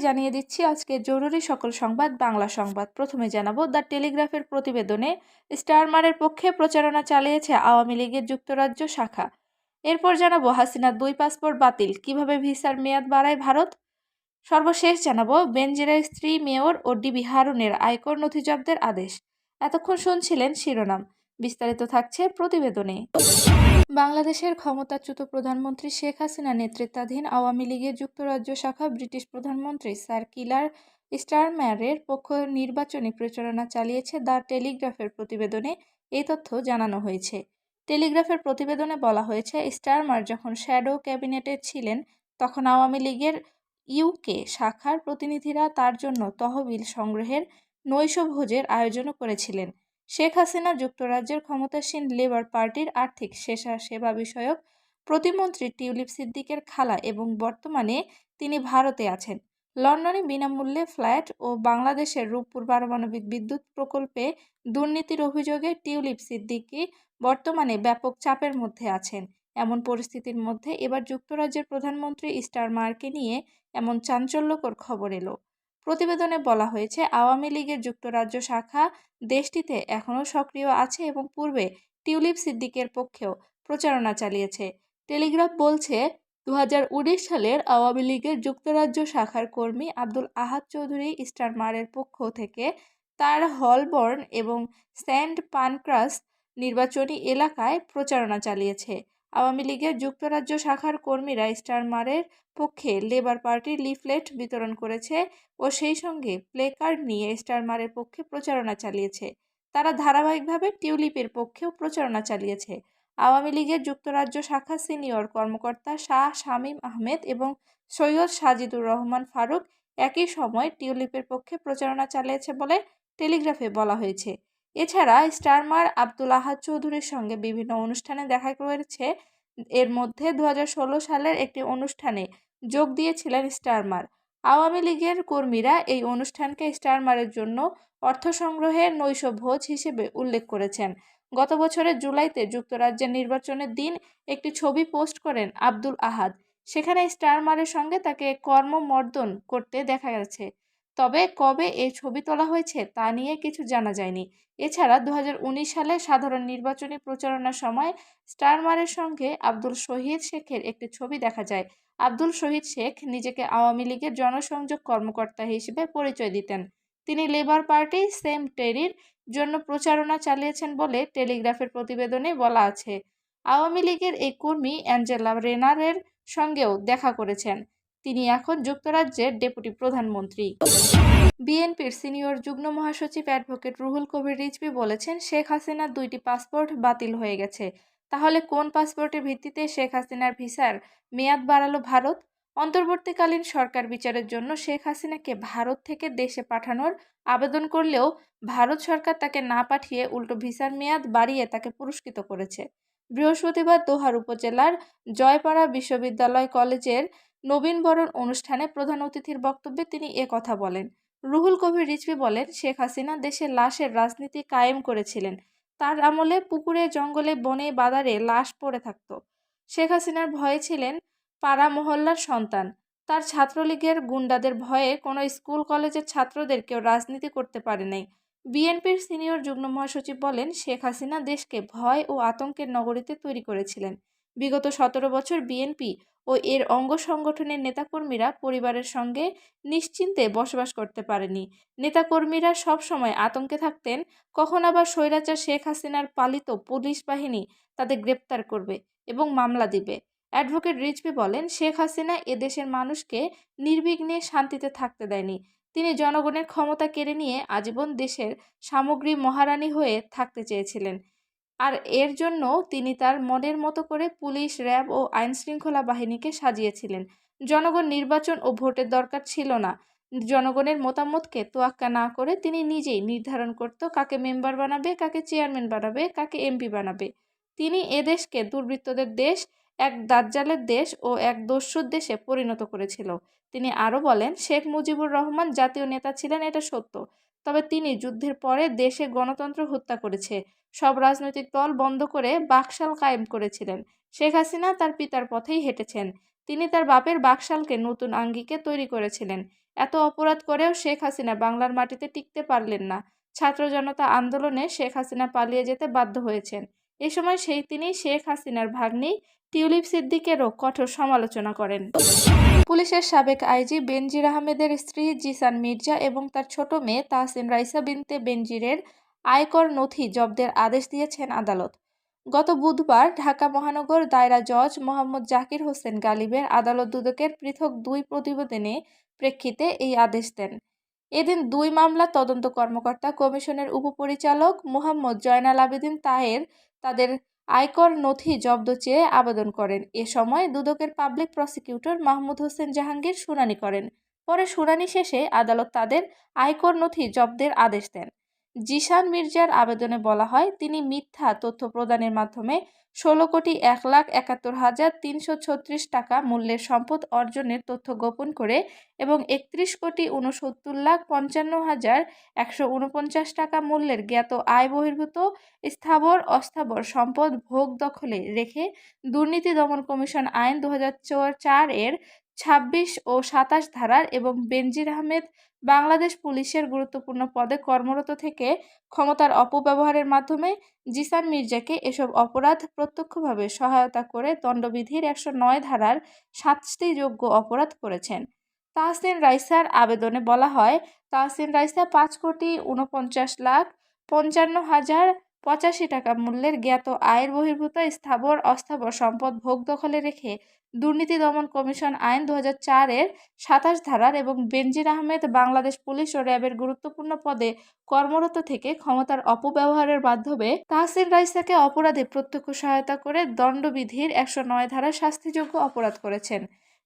জানিয়ে দিচ্ছি আজকে জরুরি সকল সংবাদ বাংলা সংবাদ। প্রথমে জানাবো দ্য টেলিগ্রাফের প্রতিবেদনে স্টারমারের পক্ষে প্রচারণা চালিয়েছে আওয়ামী লীগের যুক্তরাজ্য শাখা। এরপর জানাবো হাসিনার 2 পাসপোর্ট বাতিল, কিভাবে ভিসার মেয়াদ বাড়ায় ভারত। সর্বশেষ জানাবো বেনজিরের স্ত্রী মেয়র ও ডিবি হারুনের আয়কর নথি জব্দের আদেশ। এতক্ষণ শুনছিলেন শিরোনাম, বিস্তারিত থাকছে প্রতিবেদনে। বাংলাদেশের ক্ষমতাচ্যুত প্রধানমন্ত্রী শেখ হাসিনা নেতৃত্বাধীন আওয়ামী লীগের যুক্তরাজ্য শাখা ব্রিটিশ প্রধানমন্ত্রী স্যার কিলার স্টারমারের পক্ষ নির্বাচনী প্রচারণা চালিয়েছে। দ্য টেলিগ্রাফের প্রতিবেদনে এই তথ্য জানানো হয়েছে। টেলিগ্রাফের প্রতিবেদনে বলা হয়েছে, স্টারমার যখন শ্যাডো ক্যাবিনেটে ছিলেন তখন আওয়ামী লীগের ইউকে শাখার প্রতিনিধিরা তার জন্য তহবিল সংগ্রহের নৈশভোজের আয়োজনও করেছিলেন। শেখ হাসিনা যুক্তরাজ্যের ক্ষমতাসীন লেবার পার্টির আর্থিক সেবা বিষয়ক প্রতিমন্ত্রী টিউলিপ সিদ্দিকের খালা এবং বর্তমানে তিনি ভারতে আছেন। লন্ডনে বিনামূল্যে ফ্ল্যাট ও বাংলাদেশের রূপপুর পারমাণবিক বিদ্যুৎ প্রকল্পে দুর্নীতির অভিযোগে টিউলিপ সিদ্দিকী বর্তমানে ব্যাপক চাপের মধ্যে আছেন। এমন পরিস্থিতির মধ্যে এবার যুক্তরাজ্যের প্রধানমন্ত্রী স্টারমারকে নিয়ে এমন চাঞ্চল্যকর খবর এলো। প্রতিবেদনে বলা হয়েছে, আওয়ামী লীগের যুক্তরাজ্য শাখা দেশটিতে এখনও সক্রিয় আছে এবং পূর্বে টিউলিপ সিদ্দিকের পক্ষেও প্রচারণা চালিয়েছে। টেলিগ্রাফ বলছে, 2019 সালের আওয়ামী লীগের যুক্তরাজ্য শাখার কর্মী আব্দুল আহাদ চৌধুরী স্টারমারের পক্ষ থেকে তার হলবর্ন এবং সেন্ট পানক্রাস নির্বাচনী এলাকায় প্রচারণা চালিয়েছে। আওয়ামী লীগের যুক্তরাজ্য শাখার কর্মীরা স্টারমারের পক্ষে লেবার পার্টির লিফলেট বিতরণ করেছে ও সেই সঙ্গে প্লেকার্ড নিয়ে স্টারমারের পক্ষে প্রচারণা চালিয়েছে। তারা ধারাবাহিকভাবে টিউলিপের পক্ষেও প্রচারণা চালিয়েছে। আওয়ামী লীগের যুক্তরাজ্য শাখা সিনিয়র কর্মকর্তা শাহ শামীম আহমেদ এবং সৈয়দ সাজিদুর রহমান ফারুক একই সময় টিউলিপের পক্ষে প্রচারণা চালিয়েছে বলে টেলিগ্রাফে বলা হয়েছে। এছাড়া স্টারমার আব্দুল আহাদ চৌধুরীর সঙ্গে বিভিন্ন অনুষ্ঠানে দেখা করেছে। এর মধ্যে 2016 সালের একটি অনুষ্ঠানে যোগ দিয়েছিলেন স্টারমার। আওয়ামী লীগের কর্মীরা এই অনুষ্ঠানকে স্টারমারের জন্য অর্থ সংগ্রহের নৈশভোজ হিসেবে উল্লেখ করেছেন। গত বছরের জুলাইতে যুক্তরাজ্যের নির্বাচনের দিন একটি ছবি পোস্ট করেন আব্দুল আহাদ। সেখানে স্টারমারের সঙ্গে তাকে কর্মমর্দন করতে দেখা গেছে। তবে কবে এই ছবি তোলা হয়েছে তা নিয়ে কিছু জানা যায়নি। এছাড়া 2019 সালে সাধারণ নির্বাচনী প্রচারণার সময় স্টারমারের সঙ্গে আব্দুল শহীদ শেখের একটি ছবি দেখা যায়। আব্দুল শহীদ শেখ নিজেকে আওয়ামী লীগের জনসংযোগ কর্মকর্তা হিসেবে পরিচয় দিতেন। তিনি লেবার পার্টি সেম টেরির জন্য প্রচারণা চালিয়েছেন বলে টেলিগ্রাফের প্রতিবেদনে বলা আছে। আওয়ামী লীগের এই কর্মী অ্যাঞ্জেলা রেনারের সঙ্গেও দেখা করেছেন। তিনি এখন যুক্তরাজ্যের ডেপুটি প্রধানমন্ত্রী। বিএনপির সিনিয়র যুগ্ম মহাসচিব অ্যাডভোকেট রুহুল কবির রিজভী বলেছেন, শেখ হাসিনার 2টি পাসপোর্ট বাতিল হয়ে গেছে। তাহলে কোন পাসপোর্টের ভিত্তিতে শেখ হাসিনার ভিসার মেয়াদ বাড়ালো ভারত? অন্তর্বর্তীকালীন সরকার বিচারের জন্য শেখ হাসিনাকে ভারত থেকে দেশে পাঠানোর আবেদন করলেও ভারত সরকার তাকে না পাঠিয়ে উল্টো ভিসার মেয়াদ বাড়িয়ে তাকে পুরস্কৃত করেছে। বৃহস্পতিবার দোহার উপজেলার জয়পাড়া বিশ্ববিদ্যালয় কলেজের নবীনবরণ অনুষ্ঠানে প্রধান অতিথির বক্তব্যে তিনি কথা বলেন। রুহুল কবির রিজভী বলেন, শেখ হাসিনা দেশে লাশের রাজনীতি কায়েম করেছিলেন। তার আমলে পুকুরে, জঙ্গলে, বনে, বাদারে লাশ পড়ে থাকত। শেখ হাসিনার ভয়ে ছিলেন পাড়া মহল্লার সন্তান। তার ছাত্রলীগের গুন্ডাদের ভয়ে কোনো স্কুল কলেজের ছাত্রদের কেউ রাজনীতি করতে পারে নাই। বিএনপির সিনিয়র যুগ্ম মহাসচিব বলেন, শেখ হাসিনা দেশকে ভয় ও আতঙ্কের নগরীতে তৈরি করেছিলেন। বিগত 17 বছর বিএনপি ও এর অঙ্গ সংগঠনের নেতাকর্মীরা পরিবারের সঙ্গে নিশ্চিন্তে বসবাস করতে পারেনি। নেতাকর্মীরা সব সময় আতঙ্কে থাকতেন, কখন আবার স্বৈরাচার শেখ হাসিনার পালিত পুলিশ বাহিনী তাদের গ্রেপ্তার করবে এবং মামলা দিবে। অ্যাডভোকেট রিজভী বলেন, শেখ হাসিনা এদেশের মানুষকে নির্বিঘ্নে শান্তিতে থাকতে দেয়নি। তিনি জনগণের ক্ষমতা কেড়ে নিয়ে আজীবন দেশের সামগ্রী মহারানী হয়ে থাকতে চেয়েছিলেন। আর এর জন্য তিনি তার মনের মতো করে পুলিশ, র্যাব ও আইনশৃঙ্খলা বাহিনীকে সাজিয়েছিলেন। জনগণ নির্বাচন ও ভোটের দরকার ছিল না। জনগণের মতামতকে তোয়াক্কা না করে তিনি নিজেই নির্ধারণ করত কাকে মেম্বার বানাবে, কাকে চেয়ারম্যান বানাবে, কাকে এমপি বানাবে। তিনি এদেশকে দুর্বৃত্তদের দেশ, এক দাজ্জালের দেশ ও এক দস্যুর দেশে পরিণত করেছিল। তিনি আরও বলেন, শেখ মুজিবুর রহমান জাতীয় নেতা ছিলেন, এটা সত্য। তবে তিনি যুদ্ধের পরে দেশে গণতন্ত্র হত্যা করেছে, সব রাজনৈতিক দল বন্ধ করে বাকশাল কায়েম করেছিলেন। শেখ হাসিনা তার পিতার পথেই হেঁটেছেন। তিনি তার বাপের বাকশালকে নতুন আঙ্গিকে তৈরি করেছিলেন। এত অপরাধ করেও শেখ হাসিনা বাংলার মাটিতে টিকতে পারলেন না। ছাত্র জনতা আন্দোলনে শেখ হাসিনা পালিয়ে যেতে বাধ্য হয়েছেন। এ সময় তিনি শেখ হাসিনার ভাগ্নি টিউলিপ সিদ্দিকেরও কঠোর সমালোচনা করেন। পুলিশের সাবেক আইজি বেনজির আহমেদের স্ত্রী জিসান মির্জা এবং তার ছোট মেয়ে তাহসিন রাইসা বিনতে বেনজিরের আয়কর নথি জব্দের আদেশ দিয়েছেন আদালত। গত বুধবার ঢাকা মহানগর দায়রা জজ মোহাম্মদ জাকির হোসেন গালিবের আদালত দুদকের পৃথক 2 প্রতিবেদনে প্রেক্ষিতে এই আদেশ দেন। এদিন 2 মামলা তদন্ত কর্মকর্তা কমিশনের উপপরিচালক মোহাম্মদ জয়নাল আবেদিন তাহের তাদের আয়কর নথি জব্দ চেয়ে আবেদন করেন। এ সময় দুদকের পাবলিক প্রসিকিউটর মাহমুদ হোসেন জাহাঙ্গীর শুনানি করেন। পরে শুনানি শেষে আদালত তাদের আয়কর নথি জব্দের আদেশ দেন। জিসান মির্জার আবেদনে বলা হয়, তিনি মিথ্যা তথ্য প্রদানের মাধ্যমে 16,71,336 টাকা মূল্যের সম্পদ অর্জনের তথ্য গোপন করে এবং 31,69,55,149 টাকা মূল্যের জ্ঞাত আয় বহির্ভূত স্থাবর অস্থাবর সম্পদ ভোগ দখলে রেখে দুর্নীতি দমন কমিশন আইন 2004 এর 26 ও 27 ধারার এবং বেনজির আহমেদ বাংলাদেশ পুলিশের গুরুত্বপূর্ণ পদে কর্মরত থেকে ক্ষমতার অপব্যবহারের মাধ্যমে জিসান মির্জাকে এসব অপরাধ প্রত্যক্ষভাবে সহায়তা করে দণ্ডবিধির 109 ধারার শাস্তিযোগ্য অপরাধ করেছেন। তাহসিন রাইসার আবেদনে বলা হয়, তাহসিন রাইসা 5,49,55,085 টাকা মূল্যের জ্ঞাত আয়ের বহির্ভূত স্থাবর অস্থাবর সম্পদ ভোগ দখলে রেখে দুর্নীতি দমন কমিশন আইন 2004 এর 27 ধারার এবং বেনজির আহমেদ বাংলাদেশ পুলিশ ও র্যাবের গুরুত্বপূর্ণ পদে কর্মরত থেকে ক্ষমতার অপব্যবহারের মাধ্যমে তাহসিন রাইসাকে অপরাধে প্রত্যক্ষ সহায়তা করে দণ্ডবিধির 109 ধারার শাস্তিযোগ্য অপরাধ করেছেন।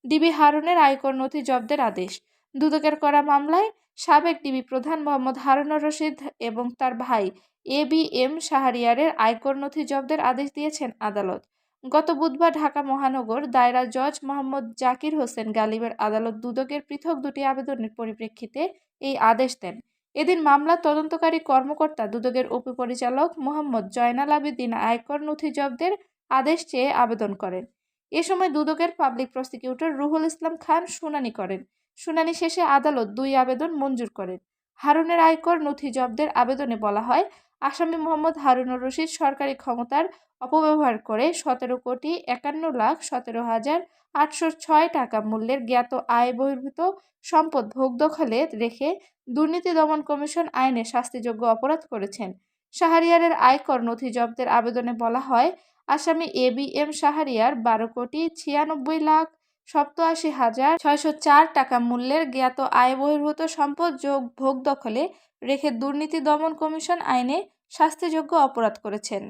ডিবি হারুনের আয়কর নথি জব্দের আদেশ। দুদকের করা মামলায় সাবেক ডিবি প্রধান মোহাম্মদ হারুনুর রশিদ এবং তার ভাই ABM শাহরিয়ারের আয়কর নথি জব্দের আদেশ দিয়েছেন আদালত। গত বুধবার ঢাকা মহানগর দায়রা জজ মোহাম্মদ জাকির হোসেন গালিবের আদালত দুদকের পৃথক 2টি আবেদনের পরিপ্রেক্ষিতে এই আদেশ দেন। এদিন মামলার তদন্তকারী কর্মকর্তা দুদকের উপপরিচালক মোহাম্মদ জয়নাল আবেদিন আয়কর নথি জব্দের আদেশ চেয়ে আবেদন করেন। এ সময় দুদকের পাবলিক প্রসিকিউটর রুহুল ইসলাম খান শুনানি করেন। শুনানি শেষে আদালত 2 আবেদন মঞ্জুর করেন। হারুনের আয়কর নথি জব্দের আবেদনে বলা হয়, আসামি মোহাম্মদ হারুনুর রশিদ সরকারি ক্ষমতার অপব্যবহার করে 17,51,17,806 টাকা মূল্যের জ্ঞাত আয় বহির্ভূত সম্পদ ভোগ দখলে রেখে দুর্নীতি দমন কমিশন আইনে শাস্তিযোগ্য অপরাধ করেছেন। শাহরিয়ারের আয়কর নথি জব্দের আবেদনে বলা হয়, আসামি ABM শাহরিয়ার 12,96,87,604 টাকা মূল্যের জ্ঞাত আয় বহির্ভূত সম্পদ ভোগ দখলে রেখে দুর্নীতি দমন কমিশন আইনে শাস্তিযোগ্য অপরাধ করেছেন।